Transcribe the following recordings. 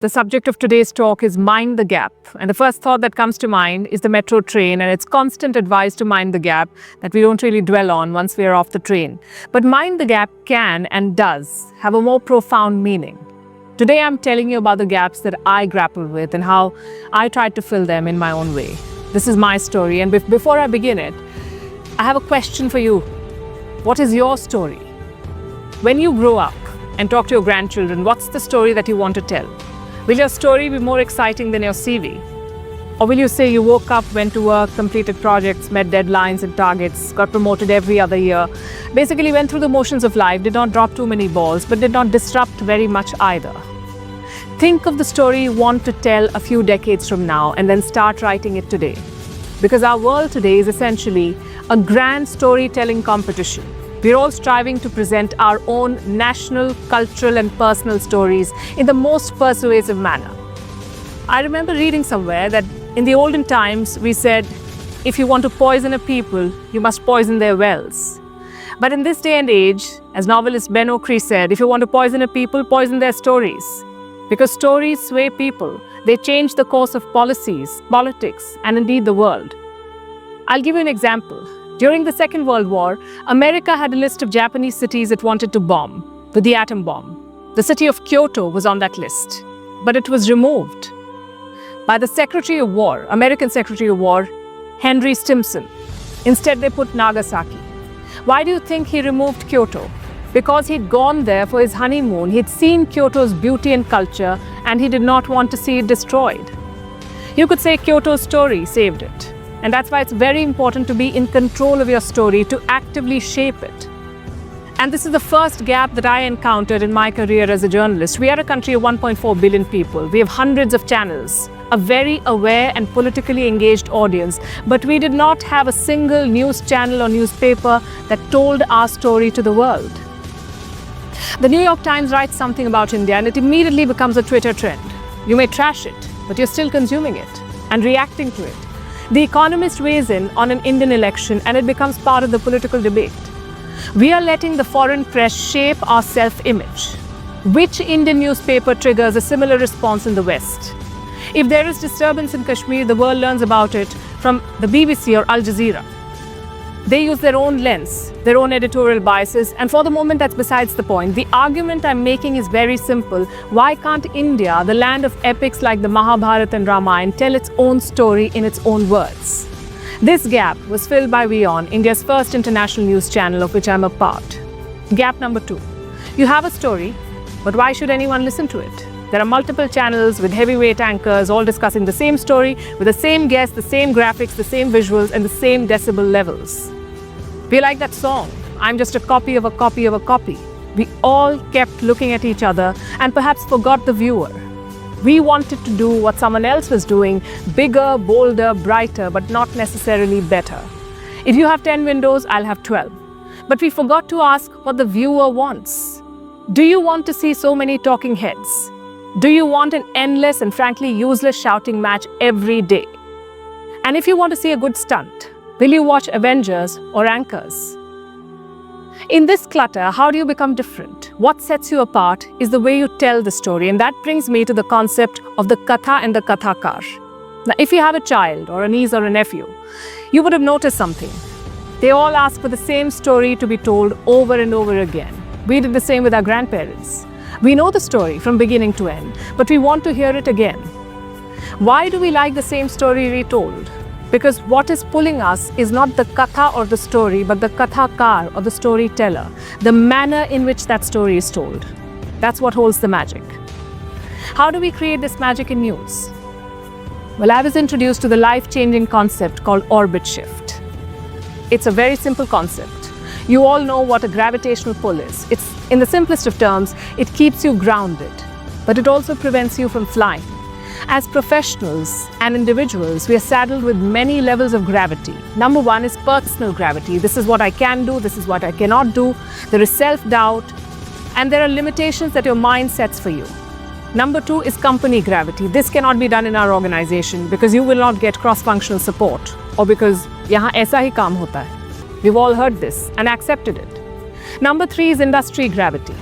The subject of today's talk is mind the gap. And the first thought that comes to mind is the metro train and its constant advice to mind the gap that we don't really dwell on once we are off the train. But mind the gap can and does have a more profound meaning. Today I'm telling you about the gaps that I grapple with and how I tried to fill them in my own way. This is my story, and before I begin it, I have a question for you. What is your story? When you grow up and talk to your grandchildren, what's the story that you want to tell? Will your story be more exciting than your CV? Or will you say you woke up, went to work, completed projects, met deadlines and targets, got promoted every other year, basically went through the motions of life, did not drop too many balls, but did not disrupt very much either? Think of the story you want to tell a few decades from now and then start writing it today. Because our world today is essentially a grand storytelling competition. We're all striving to present our own national, cultural and personal stories in the most persuasive manner. I remember reading somewhere that in the olden times we said, if you want to poison a people, you must poison their wells. But in this day and age, as novelist Ben Okri said, if you want to poison a people, poison their stories. Because stories sway people. They change the course of policies, politics, and indeed the world. I'll give you an example. During the Second World War, America had a list of Japanese cities it wanted to bomb with the atom bomb. The city of Kyoto was on that list, but it was removed by the Secretary of War, American Secretary of War, Henry Stimson. Instead, they put Nagasaki. Why do you think he removed Kyoto? Because he'd gone there for his honeymoon, he'd seen Kyoto's beauty and culture, and he did not want to see it destroyed. You could say Kyoto's story saved it. And that's why it's very important to be in control of your story, to actively shape it. And this is the first gap that I encountered in my career as a journalist. We are a country of 1.4 billion people. We have hundreds of channels, a very aware and politically engaged audience. But we did not have a single news channel or newspaper that told our story to the world. The New York Times writes something about India and it immediately becomes a Twitter trend. You may trash it, but you're still consuming it and reacting to it. The Economist weighs in on an Indian election and it becomes part of the political debate. We are letting the foreign press shape our self-image. Which Indian newspaper triggers a similar response in the West? If there is disturbance in Kashmir, the world learns about it from the BBC or Al Jazeera. They use their own lens, their own editorial biases, and for the moment that's besides the point. The argument I'm making is very simple. Why can't India, the land of epics like the Mahabharata and Ramayana, tell its own story in its own words? This gap was filled by WION, India's first international news channel of which I'm a part. Gap number 2. You have a story, but why should anyone listen to it? There are multiple channels with heavyweight anchors all discussing the same story with the same guests, the same graphics, the same visuals, and the same decibel levels. We like that song, I'm just a copy of a copy of a copy. We all kept looking at each other and perhaps forgot the viewer. We wanted to do what someone else was doing, bigger, bolder, brighter, but not necessarily better. If you have 10 windows, I'll have 12. But we forgot to ask what the viewer wants. Do you want to see so many talking heads? Do you want an endless and frankly useless shouting match every day? And if you want to see a good stunt, will you watch Avengers or Anchors? In this clutter, how do you become different? What sets you apart is the way you tell the story, and that brings me to the concept of the katha and the kathakar. Now, if you have a child or a niece or a nephew, you would have noticed something. They all ask for the same story to be told over and over again. We did the same with our grandparents. We know the story from beginning to end, but we want to hear it again. Why do we like the same story retold? Because what is pulling us is not the katha or the story, but the kathakar or the storyteller, the manner in which that story is told. That's what holds the magic. How do we create this magic in news? Well, I was introduced to the life-changing concept called orbit shift. It's a very simple concept. You all know what a gravitational pull is. In the simplest of terms, it keeps you grounded, but it also prevents you from flying. As professionals and individuals, we are saddled with many levels of gravity. Number 1 is personal gravity. This is what I can do, this is what I cannot do. There is self-doubt, and there are limitations that your mind sets for you. Number 2 is company gravity. This cannot be done in our organization because you will not get cross-functional support, or because yahan aisa hi kaam hota hai. We've all heard this and accepted it. Number 3 is industry gravity.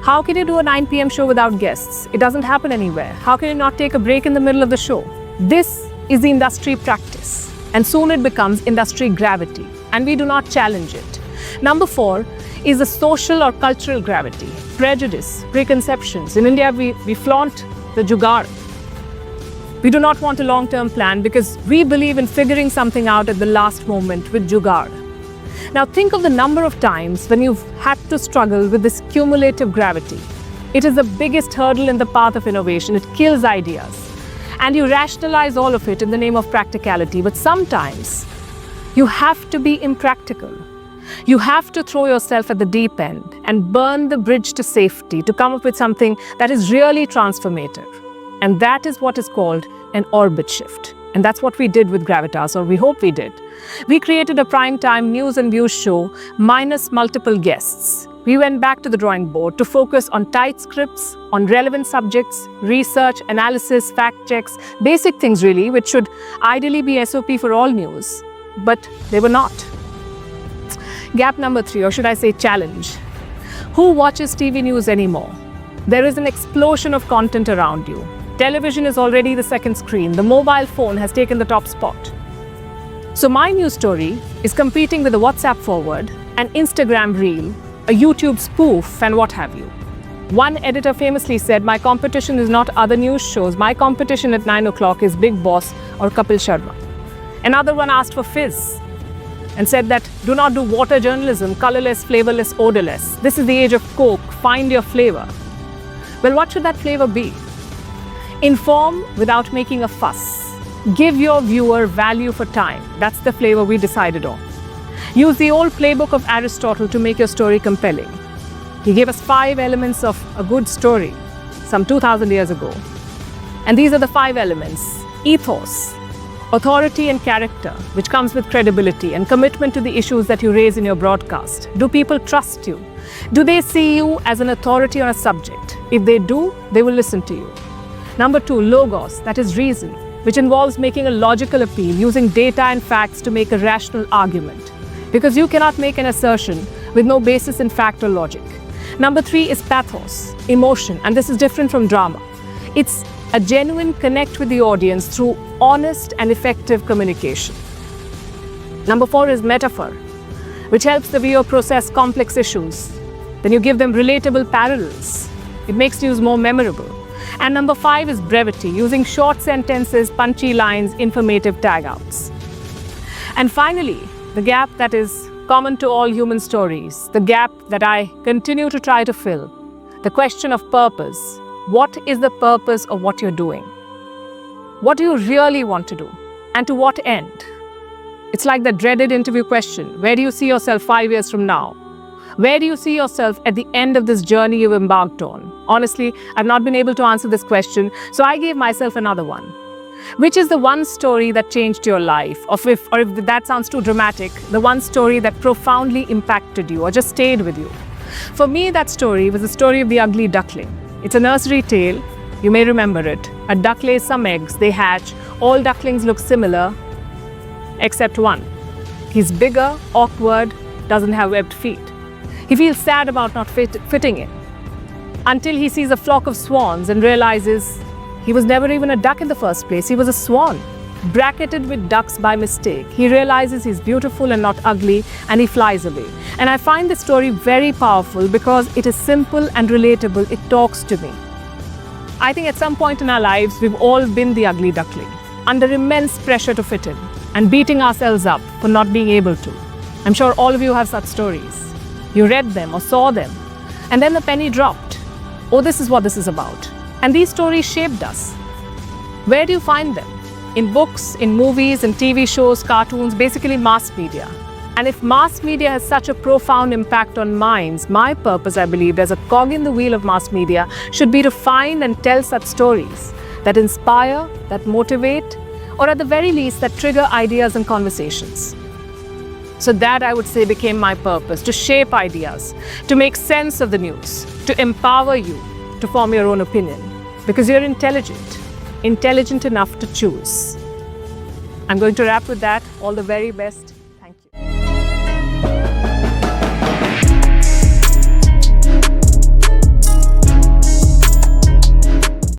How can you do a 9 p.m. show without guests? It doesn't happen anywhere. How can you not take a break in the middle of the show? This is the industry practice, and soon it becomes industry gravity, and we do not challenge it. Number 4 is the social or cultural gravity, prejudice, preconceptions. In India, we flaunt the jugaad. We do not want a long-term plan because we believe in figuring something out at the last moment with jugaad. Now think of the number of times when you've had to struggle with this cumulative gravity. It is the biggest hurdle in the path of innovation. It kills ideas. And you rationalize all of it in the name of practicality. But sometimes you have to be impractical. You have to throw yourself at the deep end and burn the bridge to safety to come up with something that is really transformative. And that is what is called an orbit shift. And that's what we did with Gravitas, or we hope we did. We created a primetime news and views show minus multiple guests. We went back to the drawing board to focus on tight scripts, on relevant subjects, research, analysis, fact checks, basic things really, which should ideally be SOP for all news. But they were not. Gap number 3, or should I say challenge. Who watches TV news anymore? There is an explosion of content around you. Television is already the second screen. The mobile phone has taken the top spot. So my news story is competing with a WhatsApp forward, an Instagram reel, a YouTube spoof, and what have you. One editor famously said, "My competition is not other news shows. My competition at 9 o'clock is Big Boss or Kapil Sharma." Another one asked for fizz and said that, "Do not do water journalism, colorless, flavorless, odorless. This is the age of Coke. Find your flavor." Well, what should that flavor be? Inform without making a fuss. Give your viewer value for time. That's the flavor we decided on. Use the old playbook of Aristotle to make your story compelling. He gave us 5 elements of a good story some 2,000 years ago. And these are the 5 elements: ethos, authority and character, which comes with credibility and commitment to the issues that you raise in your broadcast. Do people trust you? Do they see you as an authority on a subject? If they do, they will listen to you. Number 2, logos, that is reason, which involves making a logical appeal, using data and facts to make a rational argument. Because you cannot make an assertion with no basis in fact or logic. Number 3 is pathos, emotion, and this is different from drama. It's a genuine connect with the audience through honest and effective communication. Number 4 is metaphor, which helps the viewer process complex issues. Then you give them relatable parallels. It makes news more memorable. And number 5 is brevity, using short sentences, punchy lines, informative tag-outs. And finally, the gap that is common to all human stories, the gap that I continue to try to fill, the question of purpose. What is the purpose of what you're doing? What do you really want to do? And to what end? It's like the dreaded interview question. Where do you see yourself 5 years from now? Where do you see yourself at the end of this journey you've embarked on? Honestly, I've not been able to answer this question, so I gave myself another one. Which is the one story that changed your life? Or if that sounds too dramatic, the one story that profoundly impacted you or just stayed with you? For me, that story was the story of the ugly duckling. It's a nursery tale. You may remember it. A duck lays some eggs, they hatch. All ducklings look similar, except one. He's bigger, awkward, doesn't have webbed feet. He feels sad about not fitting in, until he sees a flock of swans and realizes he was never even a duck in the first place. He was a swan, bracketed with ducks by mistake. He realizes he's beautiful and not ugly, and he flies away. And I find this story very powerful because it is simple and relatable. It talks to me. I think at some point in our lives, we've all been the ugly duckling, under immense pressure to fit in and beating ourselves up for not being able to. I'm sure all of you have such stories. You read them or saw them, and then the penny dropped. Oh, this is what this is about. And these stories shaped us. Where do you find them? In books, in movies, in TV shows, cartoons, basically mass media. And if mass media has such a profound impact on minds, my purpose, I believe, as a cog in the wheel of mass media, should be to find and tell such stories that inspire, that motivate, or at the very least, that trigger ideas and conversations. So that, I would say, became my purpose, to shape ideas, to make sense of the news, to empower you to form your own opinion. Because you're intelligent enough to choose. I'm going to wrap with that. All the very best.